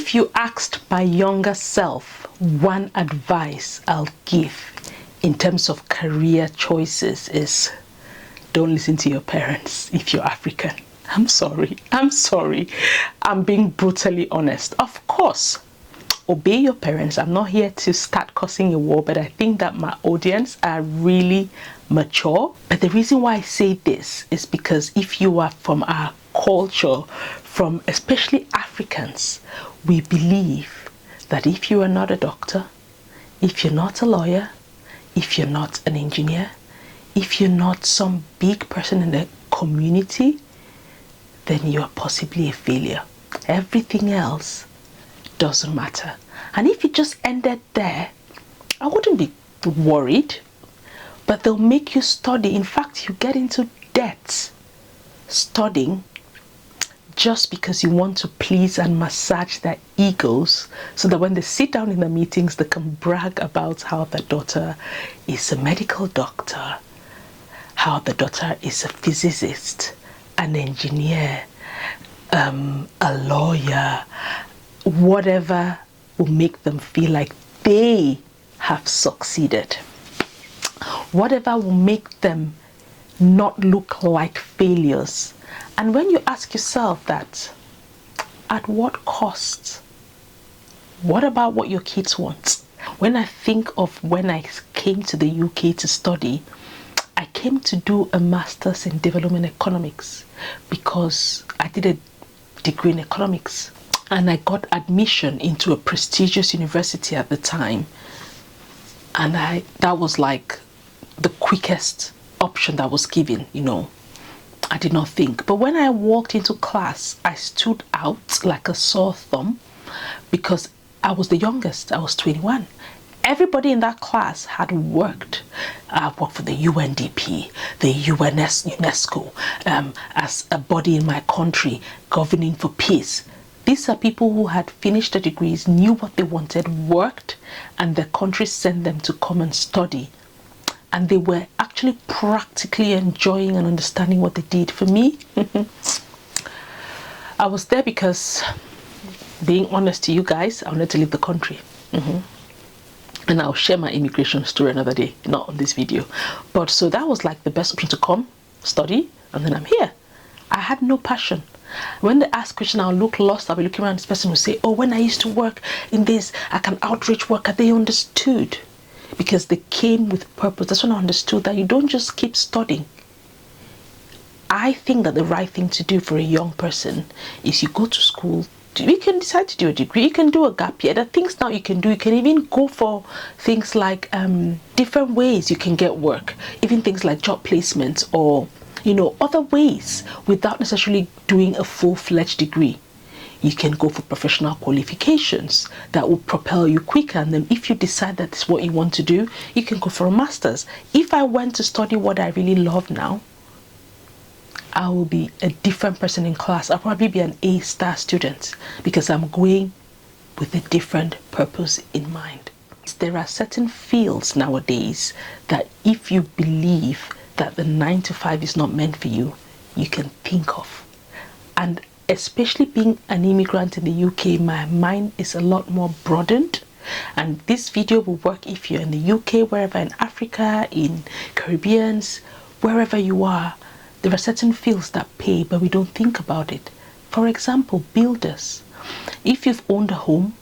If you asked my younger self one advice I'll give in terms of career choices is don't listen to your parents if you're African. I'm sorry. I'm being brutally honest. Of course, obey your parents. I'm not here to start causing a war, but I think that my audience are really mature. But the reason why I say this is because if you are from our culture, from especially Africans, we believe that if you are not a doctor, if you're not a lawyer, if you're not an engineer, if you're not some big person in the community, then you are possibly a failure. Everything else doesn't matter. And if it just ended there, I wouldn't be worried. But they'll make you study. In fact, you get into debt studying just because you want to please and massage their egos, so that when they sit down in the meetings, they can brag about how their daughter is a medical doctor, how the daughter is a physicist, an engineer, a lawyer, whatever will make them feel like they have succeeded. Whatever will make them not look like failures. And when you ask yourself that, at what cost? What about what your kids want? When I think of when I came to the UK to study, I came to do a master's in development economics because I did a degree in economics, and I got admission into a prestigious university at the time, and that was like the quickest option that was given, you know. I did not think. But when I walked into class, I stood out like a sore thumb because I was the youngest. I was 21. Everybody in that class had worked. I worked for the UNDP, the UNESCO, as a body in my country, governing for peace. These are people who had finished their degrees, knew what they wanted, worked, and their country sent them to come and study. And they were actually practically enjoying and understanding what they did. For me, I was there because, being honest to you guys, I wanted to leave the country. And I'll share my immigration story another day, not on this video. But so that was like the best option to come, study, and then I'm here. I had no passion. When they ask questions, I'll look lost. I'll be looking around, this person will say, oh, when I used to work in this, I can outreach worker. They understood because they came with purpose. That's when I understood that you don't just keep studying. I think that the right thing to do for a young person is you go to school. You can decide to do a degree, you can do a gap year. There are things now you can do. You can even go for things like different ways you can get work, even things like job placements or, you know, other ways without necessarily doing a full-fledged degree. You can go for professional qualifications that will propel you quicker, and then if you decide that's what you want to do, you can go for a master's. If I went to study what I really love now, I will be a different person in class. I'll probably be an A-star student because I'm going with a different purpose in mind. There are certain fields nowadays that if you believe that the 9 to 5 is not meant for you, you can think of. And especially being an immigrant in the UK, my mind is a lot more broadened. And this video will work if you're in the UK, wherever in Africa, in Caribbeans, wherever you are. There are certain fields that pay, but we don't think about it. For example, builders. If you've owned a home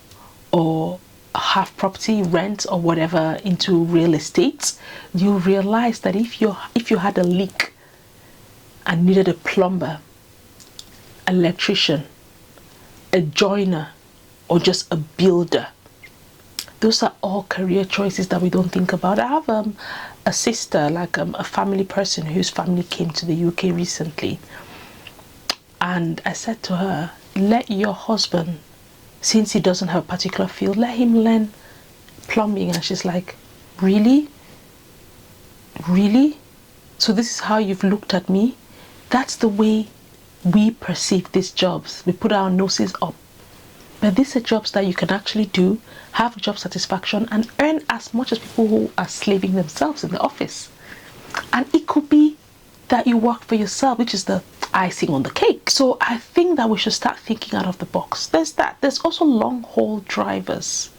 or have property, rent or whatever into real estate, you realize that if you had a leak and needed a plumber, electrician, a joiner, or just a builder, those are all career choices that we don't think about. I have a sister, like a family person whose family came to the UK recently, and I said to her, let your husband, since he doesn't have a particular field, let him learn plumbing. And she's like, really? Really? So this is how you've looked at me? That's the way we perceive these jobs. We put our noses up. But these are jobs that you can actually do, have job satisfaction, and earn as much as people who are slaving themselves in the office. And it could be that you work for yourself, which is the icing on the cake. So I think that we should start thinking out of the box. There's that. There's also long haul drivers,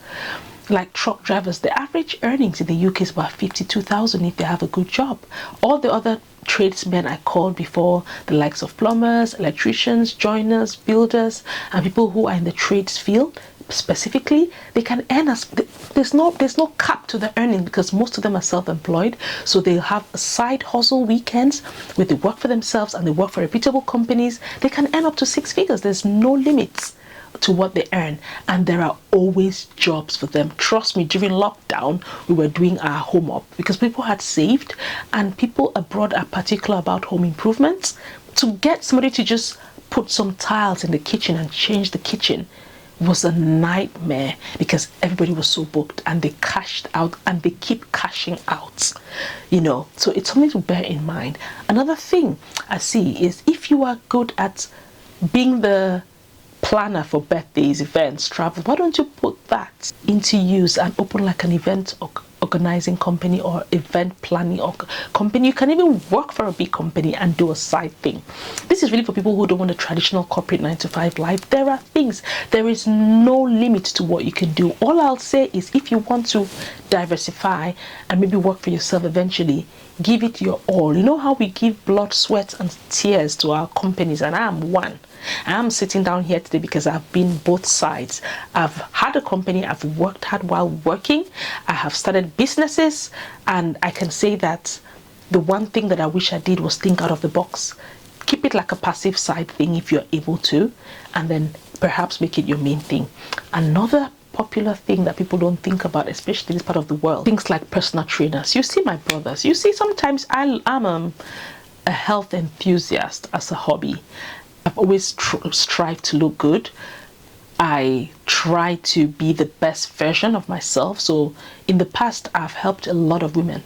like truck drivers. The average earnings in the UK is about 52,000 if they have a good job. All the other tradesmen I called before, the likes of plumbers, electricians, joiners, builders, and people who are in the trades field specifically, they can earn as there's no cap to the earning, because most of them are self-employed. So they'll have a side hustle weekends where they work for themselves and they work for reputable companies. They can earn up to 6 figures. There's no limits to what they earn, and there are always jobs for them. Trust me, during lockdown we were doing our home up because people had saved, and people abroad are particular about home improvements. To get somebody to just put some tiles in the kitchen and change the kitchen was a nightmare, because everybody was so booked and they cashed out, and they keep cashing out, you know. So it's something to bear in mind. Another thing I see is, if you are good at being the planner for birthdays, events, travel, why don't you put that into use and open like an event organizing company or event planning or company? You can even work for a big company and do a side thing. This is really for people who don't want a traditional corporate 9-to-5 life. There are things, there is no limit to what you can do. All I'll say is, if you want to diversify and maybe work for yourself eventually, give it your all. You know how we give blood, sweat and tears to our companies, and I am one. I'm sitting down here today because I've been both sides. I've had a company, I've worked hard while working, I have started businesses, and I can say that the one thing that I wish I did was think out of the box. Keep it like a passive side thing if you're able to, and then perhaps make it your main thing. Another popular thing that people don't think about, especially in this part of the world, things like personal trainers. You see my brothers, you see, sometimes I'm a health enthusiast as a hobby. I've always strived to look good. I try to be the best version of myself. So in the past, I've helped a lot of women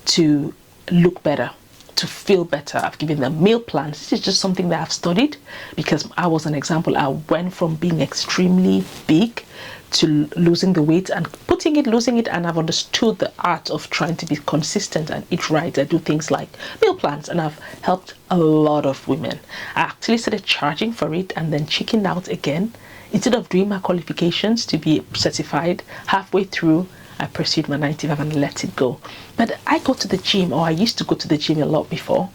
to look better, to feel better. I've given them meal plans. This is just something that I've studied, because I was an example. I went from being extremely big to losing the weight and losing it, and I've understood the art of trying to be consistent and eat right. I do things like meal plans, and I've helped a lot of women. I actually started charging for it and then chickened out again. Instead of doing my qualifications to be certified, halfway through I pursued my 95 and let it go. But I go to the gym, or I used to go to the gym a lot before,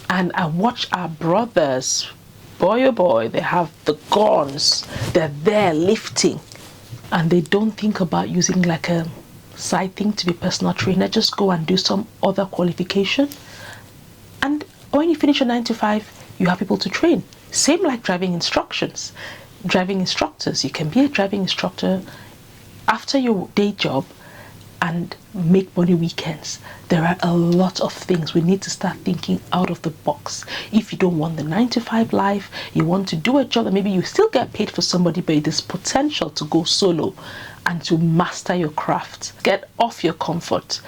and I watch our brothers, boy oh boy, they have the guns, they're there lifting, and they don't think about using like a side thing to be personal trainer. Just go and do some other qualification, and when you finish your 9-to-5, you have people to train. Same like driving instructors. You can be a driving instructor after your day job and make money weekends. There are a lot of things. We need to start thinking out of the box. If you don't want the 9-to-5 life, you want to do a job that maybe you still get paid for somebody, but there's potential to go solo and to master your craft. Get off your comfort.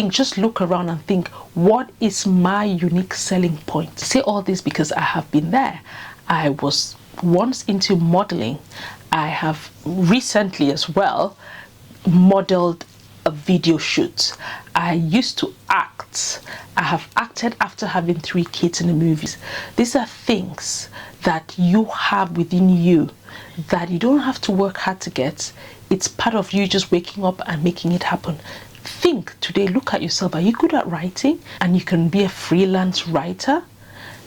Just look around and think, what is my unique selling point? I say all this because I have been there. I was once into modeling. I have recently as well modeled a video shoot. I used to act. I have acted after having 3 kids in the movies. These are things that you have within you that you don't have to work hard to get. It's part of you just waking up and making it happen. Think today, look at yourself. Are you good at writing? And you can be a freelance writer?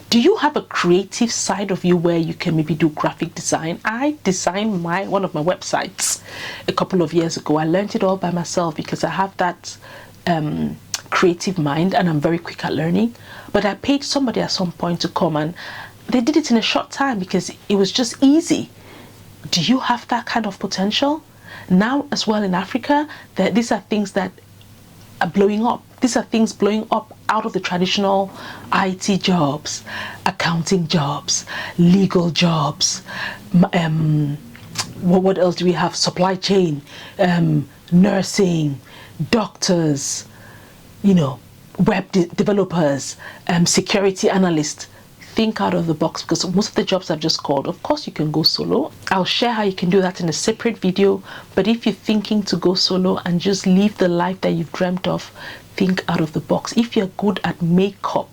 Do you have a creative side of you where you can maybe do graphic design? I designed one of my websites a couple of years ago. I learned it all by myself because I have that creative mind and I'm very quick at learning. But I paid somebody at some point to come, and they did it in a short time because it was just easy. Do you have that kind of potential? Now as well in Africa, these are things that are blowing up. These are things blowing up out of the traditional IT jobs, accounting jobs, legal jobs. What else do we have? Supply chain, nursing, doctors, web developers, security analysts. Think out of the box, because most of the jobs I've just called, of course you can go solo. I'll share how you can do that in a separate video. But if you're thinking to go solo and just live the life that you've dreamt of, think out of the box. If you're good at makeup,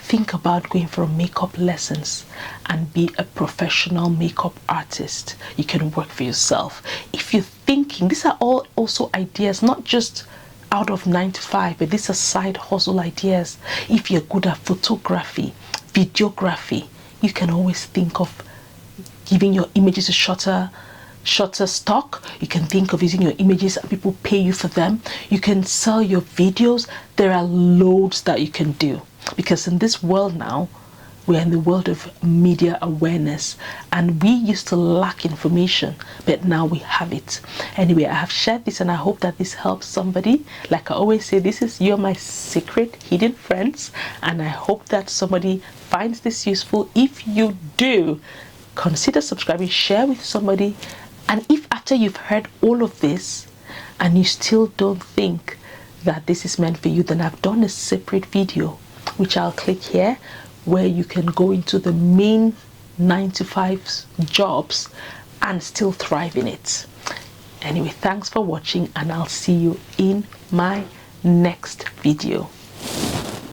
think about going for makeup lessons and be a professional makeup artist. You can work for yourself. If you're thinking, these are all also ideas, not just out of 9 to 5, but these are side hustle ideas. If you're good at photography, videography, you can always think of giving your images a shorter stock. You can think of using your images and people pay you for them. You can sell your videos. There are loads that you can do, because in this world now, we're in the world of media awareness, and we used to lack information, but now we have it. Anyway, I have shared this and I hope that this helps somebody. Like I always say, you're my secret hidden friends, and I hope that somebody finds this useful. If you do, consider subscribing, share with somebody. And if after you've heard all of this and you still don't think that this is meant for you, then I've done a separate video which I'll click here, where you can go into the main 9 to 5 jobs and still thrive in it. Anyway, thanks for watching, and I'll see you in my next video.